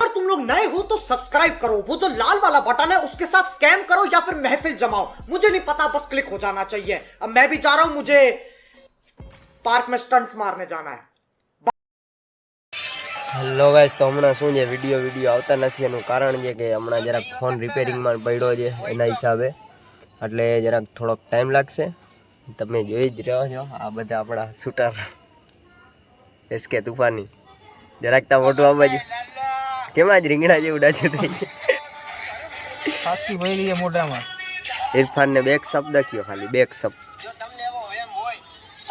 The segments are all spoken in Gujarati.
अगर तुम लोग नए हो तो सब्सक्राइब करो, वो जो लाल वाला बटन है उसके साथ स्कैम करो या फिर महफिल जमाओ, मुझे नहीं पता, बस क्लिक हो जाना चाहिए। अब मैं भी जा रहा हूं, मुझे पार्क में स्टंट्स मारने जाना है। હેલો ગાઈસ, તો હમણાં શું છે વિડીયો આવતા નથી એનું કારણ છે કે હમણાં જરાક ફોન રિપેરિંગમાં પડ્યો છે એના હિસાબે, એટલે જરાક થોડોક ટાઈમ લાગશે. તમે જોઈ જ રહ્યો છો આ બધા આપણા શૂટર એસકે તુફાની. જરાક તા મોટું આ બાજુ કેમ આજ રીંગણા જેવું ડાચું થઈ સાચી ભરી છે મોઢામાં. ઇરફાનને બેક શબ્દ કયો, ખાલી બેક શબ્દ.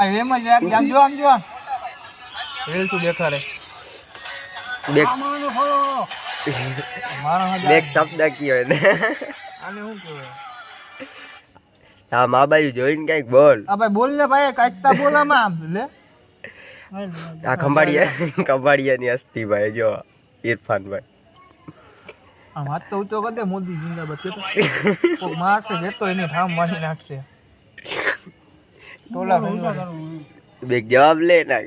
એમ જ આમ જો રીલ શું દેખાડે બેક મારો બેક શબ્દ કયો એને. આને શું કહેવાય? હા મા બાજુ જોઈને કઈક બોલ. આ ભાઈ બોલ ને ભાઈ, કાચતા બોલામાં આમ લે. આ ખંભાળિયાની હસ્તી ભાઈ, જો ઇરફાનભાઈ. આમ હાથ તો ઊંચો કરી દે, મોદી જિંદાબાદ કે તો મારશે જતો એની ઠામ મારી નાખશે. ટોલા બેક જવાબ લે ના.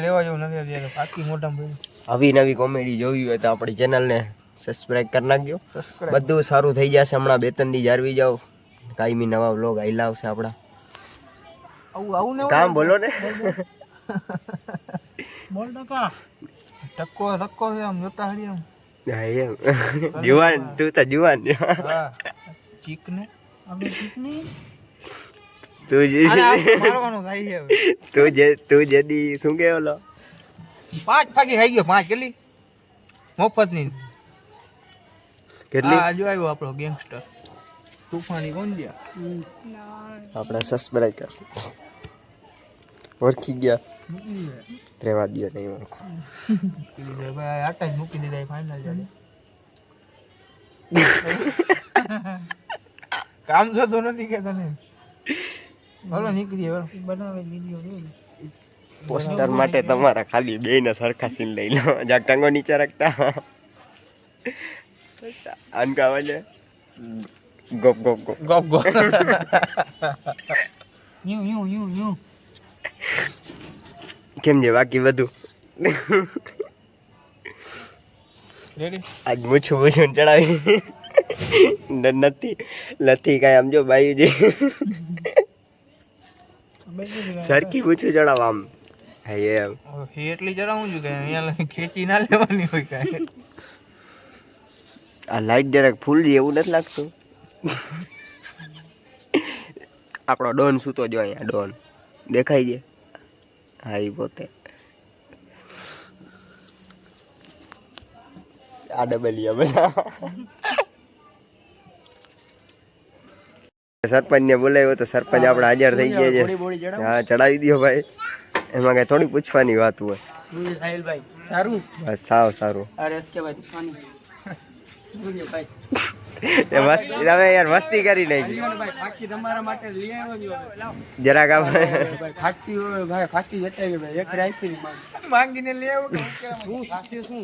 લેવા જેવું નથી અત્યારે, પાકી મોઢામાં આવી નવી કોમેડી જોવી હોય તો આપણી ચેનલને સબસ્ક્રાઇબ કરી નાખજો. બધું સારું થઈ જશે. હમણાં 2-3 દી જાળવી જાવ, કાયમી નવા વ્લોગ આઈલા આવશે આપણા. આવું ને કામ બોલો ને. બોલ ટકા ટક્કો રક્કો આમ જોતા હરી આમ. હા એમ જુવાન, તું તો જુવાન. હા ચીક ને આપણે ચીક ને તું જે મારવાનું થાય છે. તું જે દી શું કે ઓલો 5 ફાગી થઈ ગયો. 5 કેટલી મફત ની કેટલી? આ જો આવ્યો આપણો ગેંગસ્ટર તુફાની. કોણ છે? આપણા સબસ્ક્રાઇબર ઓળખી ગયા. રેવા દો નહીં ઓળખું. ભાઈ આટા જ મૂકી દીધા ફાઇનલ જાય. કામ થતો નથી કે તને. હાલો નીકળીએ બનાવે વિડિયો. પોસ્ટર માટે તમારા ખાલી બેયને સરખા સીન લઈ લો. જાક ટાંગો નીચે રાખતા આનકા વાલે ગોપ ગોપ ગોપ ગોપ ગોપ યુ કેમ છે બાકી બધું? રેડી? આજ મૂછું ચડાવી નથી કાંઈ. આમ જો બાયુજી સરખી મૂછું ચડાવ આમ. હા એમ એટલી જણાવું છું કે અહીંયા ખેંચી ના લેવાની હોય કાંઈ. આ લાઈટ જરાક ફૂલ છે એવું નથી લાગતું? આપણો ડોન સૂતો જો અહીંયા. ડોન દેખાય છે? હા એ પોતે. આ ડબલિયા બધા સરપંચને બોલાવ્યો તો સરપંચ આપણે હાજર થઈ ગયા છે. હા ચડાવી દો ભાઈ, એમાં કઈ થોડી પૂછવાની વાત હોય. સારું બસ સાવ સારું. તમે યાર મસ્તી કરી નાખી જરાક. માંગીને લેવો શું